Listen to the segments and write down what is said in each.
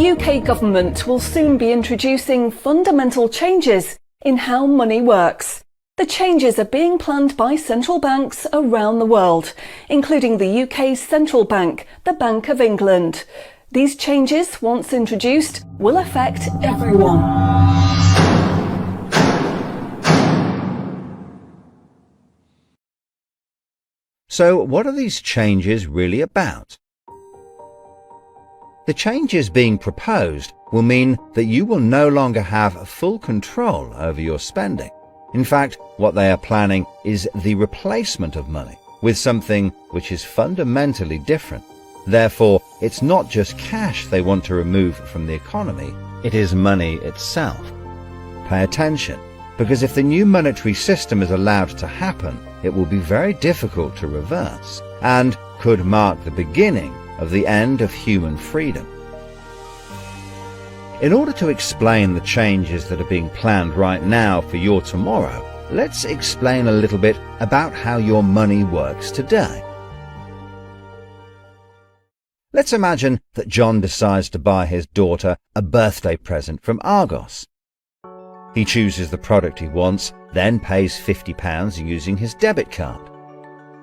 The UK government will soon be introducing fundamental changes in how money works. The changes are being planned by central banks around the world, including the UK's central bank, the Bank of England. These changes, once introduced, will affect everyone. So what are these changes really about? The changes being proposed will mean that you will no longer have full control over your spending. In fact, what they are planning is the replacement of money with something which is fundamentally different. Therefore, it's not just cash they want to remove from the economy, it is money itself. Pay attention, because if the new monetary system is allowed to happen, it will be very difficult to reverse and could mark the beginning of the end of human freedom. In order to explain the changes that are being planned right now for your tomorrow, let's explain a little bit about how your money works today. Let's imagine that John decides to buy his daughter a birthday present from Argos. He chooses the product he wants, then pays £50 using his debit card.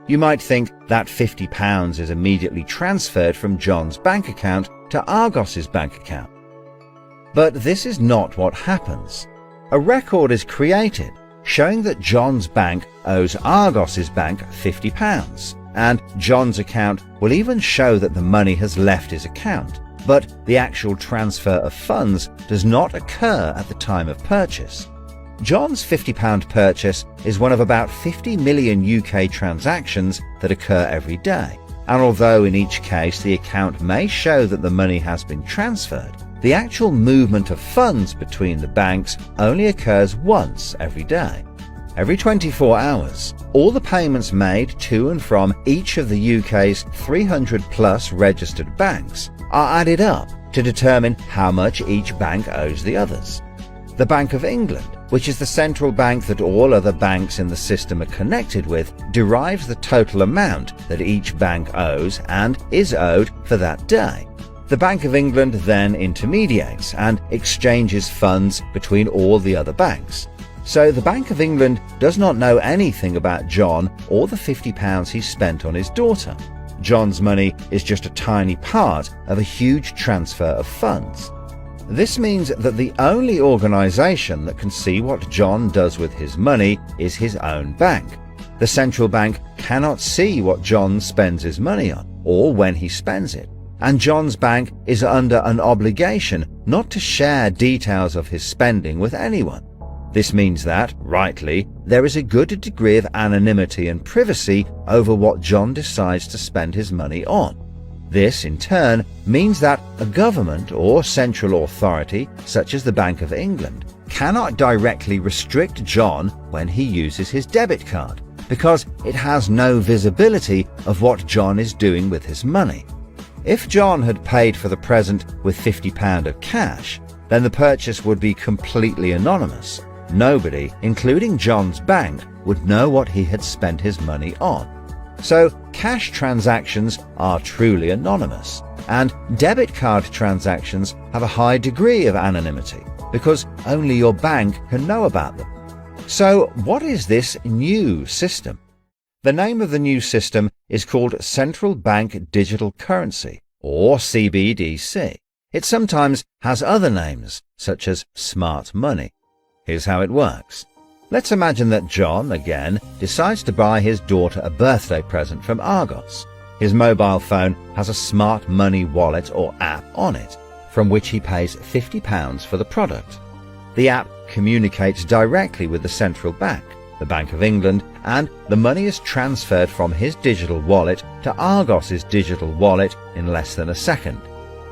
You might think that £50 is immediately transferred from John's bank account to Argos's bank account. But this is not what happens. A record is created showing that John's bank owes Argos's bank £50, and John's account will even show that the money has left his account, but the actual transfer of funds does not occur at the time of purchase. John's £50 purchase is one of about 50 million UK transactions that occur every day, and although in each case the account may show that the money has been transferred, the actual movement of funds between the banks only occurs once every day. Every 24 hours, all the payments made to and from each of the UK's 300 plus registered banks are added up to determine how much each bank owes the others. The Bank of England, which is the central bank that all other banks in the system are connected with, derives the total amount that each bank owes and is owed for that day. The Bank of England then intermediates and exchanges funds between all the other banks. So the Bank of England does not know anything about John or the £50 he spent on his daughter. John's money is just a tiny part of a huge transfer of funds. This means that the only organisation that can see what John does with his money is his own bank. The central bank cannot see what John spends his money on or when he spends it, and John's bank is under an obligation not to share details of his spending with anyone. This means that, rightly, there is a good degree of anonymity and privacy over what John decides to spend his money on. This, in turn, means that a government or central authority, such as the Bank of England, cannot directly restrict John when he uses his debit card, because it has no visibility of what John is doing with his money. If John had paid for the present with £50 of cash, then the purchase would be completely anonymous. Nobody, including John's bank, would know what he had spent his money on. So cash transactions are truly anonymous, and debit card transactions have a high degree of anonymity because only your bank can know about them. So what is this new system? The name of the new system is called Central Bank Digital Currency, or CBDC. It sometimes has other names, such as smart money. Here's how it works. Let's imagine that John, again, decides to buy his daughter a birthday present from Argos. His mobile phone has a smart money wallet or app on it, from which he pays £50 for the product. The app communicates directly with the central bank, the Bank of England, and the money is transferred from his digital wallet to Argos's digital wallet in less than a second.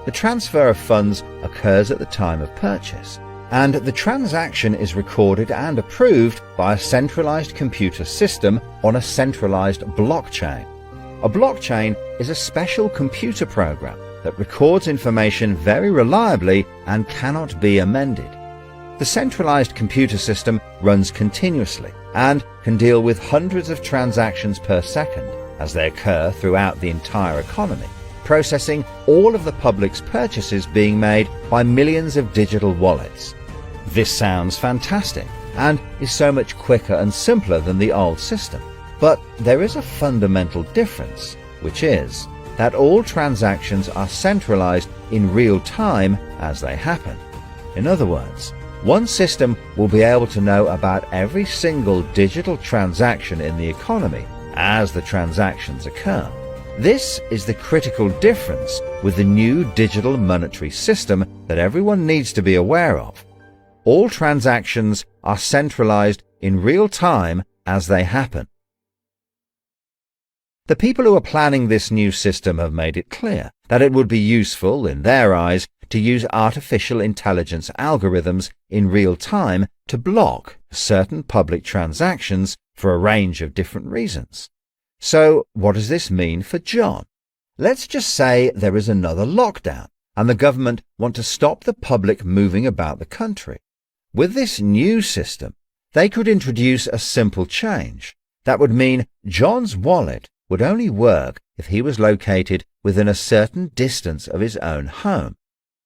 The transfer of funds occurs at the time of purchase, and the transaction is recorded and approved by a centralized computer system on a centralized blockchain. A blockchain is a special computer program that records information very reliably and cannot be amended. The centralized computer system runs continuously and can deal with hundreds of transactions per second as they occur throughout the entire economy. processing all of the public's purchases being made by millions of digital wallets. This sounds fantastic and is so much quicker and simpler than the old system. But there is a fundamental difference, which is that all transactions are centralized in real time as they happen. In other words, one system will be able to know about every single digital transaction in the economy as the transactions occur. This is the critical difference with the new digital monetary system that everyone needs to be aware of. All transactions are centralized in real time as they happen. The people who are planning this new system have made it clear that it would be useful, in their eyes, to use artificial intelligence algorithms in real time to block certain public transactions for a range of different reasons. So, what does this mean for John? Let's just say there is another lockdown and the government want to stop the public moving about the country. With this new system, they could introduce a simple change. That would mean John's wallet would only work if he was located within a certain distance of his own home.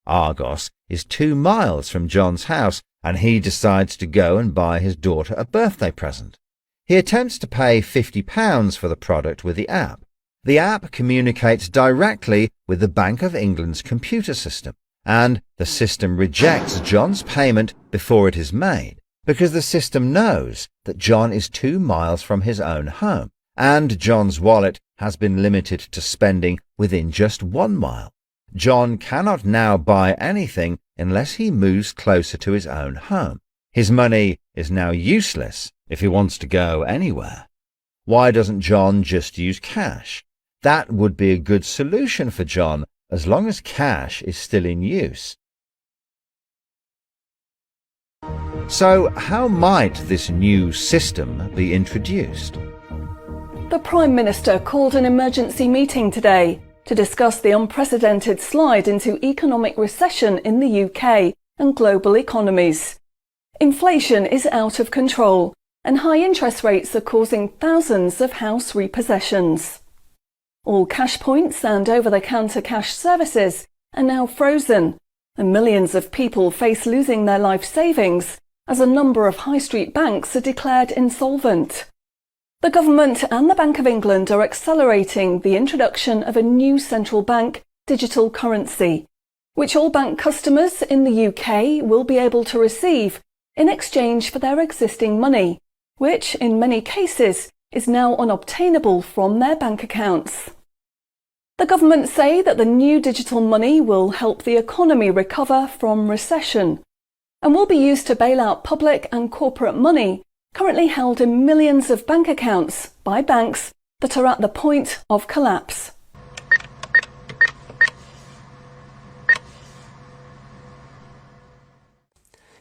Argos is 2 miles from John's house, and he decides to go and buy his daughter a birthday present. He attempts to pay £50 for the product with the app. The app communicates directly with the Bank of England's computer system, and the system rejects John's payment before it is made, because the system knows that John is 2 miles from his own home, and John's wallet has been limited to spending within just 1 mile. John cannot now buy anything unless he moves closer to his own home. His money is now useless if he wants to go anywhere. Why doesn't John just use cash? That would be a good solution for John as long as cash is still in use. So how might this new system be introduced? The Prime Minister called an emergency meeting today to discuss the unprecedented slide into economic recession in the UK and global economies. Inflation is out of control, and high interest rates are causing thousands of house repossessions. All cash points and over-the-counter cash services are now frozen, and millions of people face losing their life savings as a number of high street banks are declared insolvent. The government and the Bank of England are accelerating the introduction of a new central bank digital currency, which all bank customers in the UK will be able to receive in exchange for their existing money, which in many cases is now unobtainable from their bank accounts. The government say that the new digital money will help the economy recover from recession and will be used to bail out public and corporate money currently held in millions of bank accounts by banks that are at the point of collapse.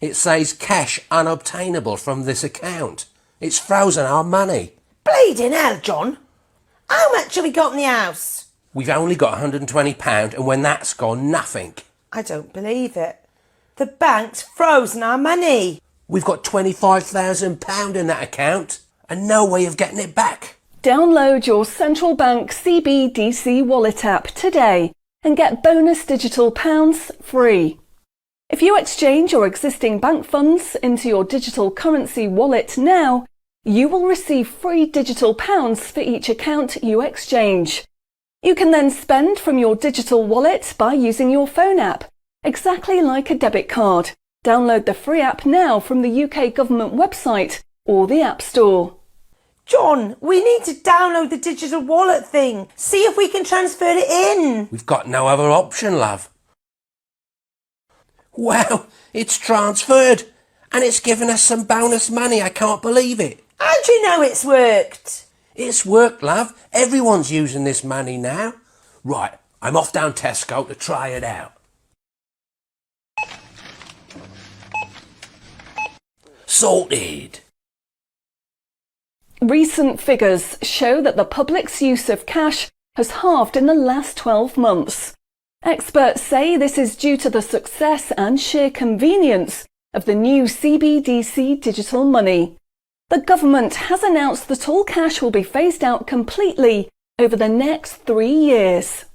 It says cash unobtainable from this account. It's frozen our money. Bleeding hell, John. How much have we got in the house? We've only got £120, and when that's gone, nothing. I don't believe it. The bank's frozen our money. We've got £25,000 in that account, and no way of getting it back. Download your central bank CBDC wallet app today and get bonus digital pounds free. If you exchange your existing bank funds into your digital currency wallet now, you will receive free digital pounds for each account you exchange. You can then spend from your digital wallet by using your phone app, exactly like a debit card. Download the free app now from the UK government website or the App Store. John, we need to download the digital wallet thing. See if we can transfer it in. We've got no other option, love. Wow, it's transferred, and it's given us some bonus money. I can't believe it. How do you know it's worked? It's worked, love. Everyone's using this money now. Right, I'm off down Tesco to try it out. Sorted. Recent figures show that the public's use of cash has halved in the last 12 months. Experts say this is due to the success and sheer convenience of the new CBDC digital money. The government has announced that all cash will be phased out completely over the next 3 years.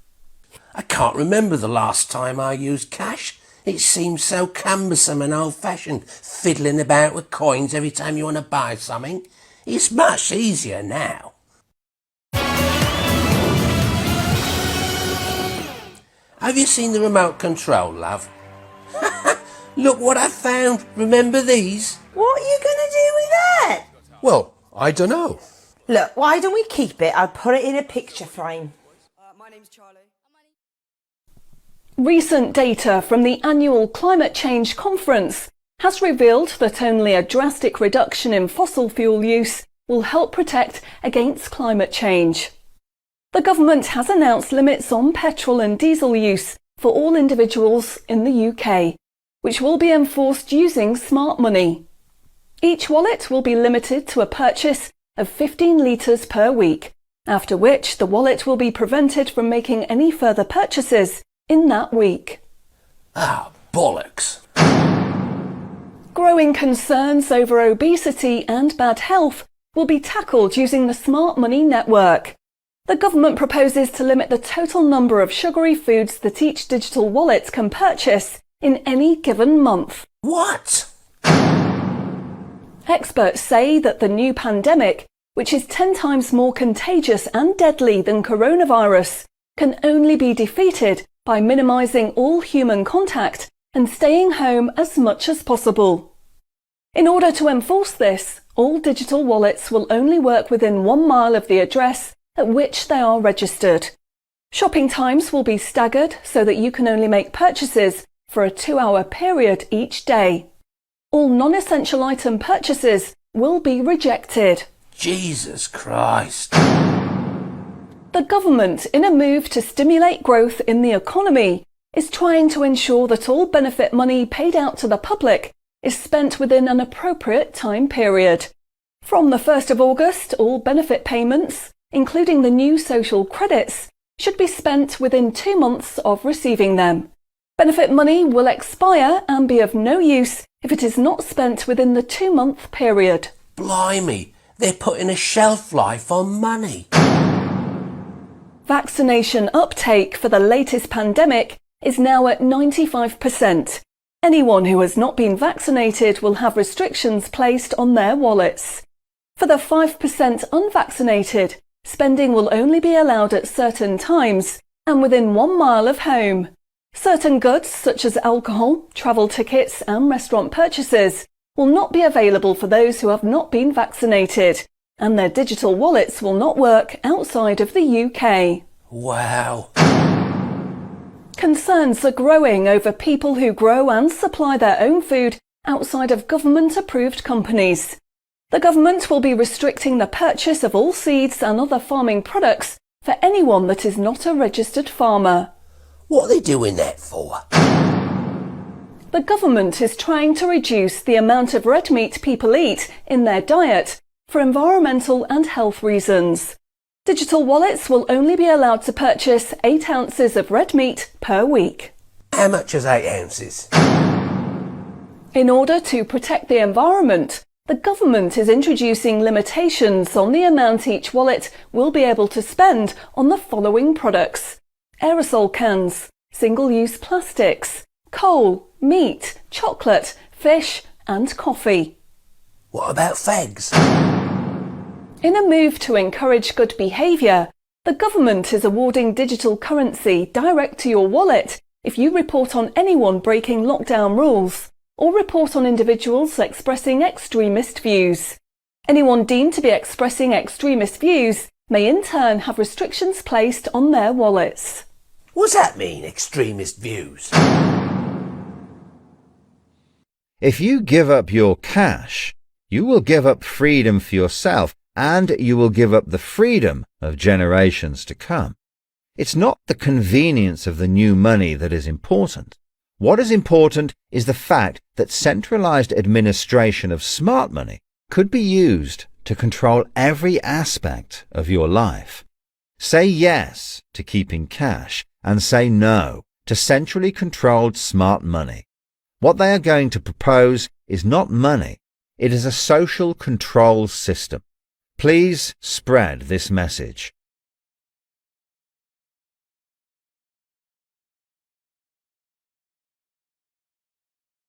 I can't remember the last time I used cash. It seems so cumbersome and old-fashioned, fiddling about with coins every time you want to buy something. It's much easier now. Have you seen the remote control, love? Look what I found. Remember these? What are you going to do with that? Well, I don't know. Look, why don't we keep it? I'll put it in a picture frame. My name's Charlie. Recent data from the annual Climate Change Conference has revealed that only a drastic reduction in fossil fuel use will help protect against climate change. The government has announced limits on petrol and diesel use for all individuals in the UK, which will be enforced using smart money. Each wallet will be limited to a purchase of 15 litres per week, after which the wallet will be prevented from making any further purchases in that week. Ah, bollocks. Growing concerns over obesity and bad health will be tackled using the Smart Money network. The government proposes to limit the total number of sugary foods that each digital wallet can purchase in any given month. What? Experts say that the new pandemic, which is 10 times more contagious and deadly than coronavirus, can only be defeated by minimising all human contact and staying home as much as possible. In order to enforce this, all digital wallets will only work within 1 mile of the address at which they are registered. Shopping times will be staggered so that you can only make purchases for a 2-hour period each day. All non-essential item purchases will be rejected. Jesus Christ. The government, in a move to stimulate growth in the economy, is trying to ensure that all benefit money paid out to the public is spent within an appropriate time period. From the 1st of August, all benefit payments, including the new social credits, should be spent within 2 months of receiving them. Benefit money will expire and be of no use if it is not spent within the 2-month period. Blimey, they're putting a shelf life on money. Vaccination uptake for the latest pandemic is now at 95%. Anyone who has not been vaccinated will have restrictions placed on their wallets. For the 5% unvaccinated, spending will only be allowed at certain times and within 1 mile of home. Certain goods, such as alcohol, travel tickets and restaurant purchases, will not be available for those who have not been vaccinated, and their digital wallets will not work outside of the UK. Wow. Concerns are growing over people who grow and supply their own food outside of government-approved companies. The government will be restricting the purchase of all seeds and other farming products for anyone that is not a registered farmer. What are they doing that for? The government is trying to reduce the amount of red meat people eat in their diet for environmental and health reasons. Digital wallets will only be allowed to purchase 8 ounces of red meat per week. How much is 8 ounces? In order to protect the environment, the government is introducing limitations on the amount each wallet will be able to spend on the following products: aerosol cans, single-use plastics, coal, meat, chocolate, fish and coffee. What about fags? In a move to encourage good behaviour, the government is awarding digital currency direct to your wallet if you report on anyone breaking lockdown rules or report on individuals expressing extremist views. Anyone deemed to be expressing extremist views may in turn have restrictions placed on their wallets. What's that mean, extremist views? If you give up your cash, you will give up freedom for yourself, and you will give up the freedom of generations to come. It's not the convenience of the new money that is important. What is important is the fact that centralized administration of smart money could be used to control every aspect of your life. Say yes to keeping cash and say no to centrally controlled smart money. What they are going to propose is not money, it is a social control system. Please spread this message.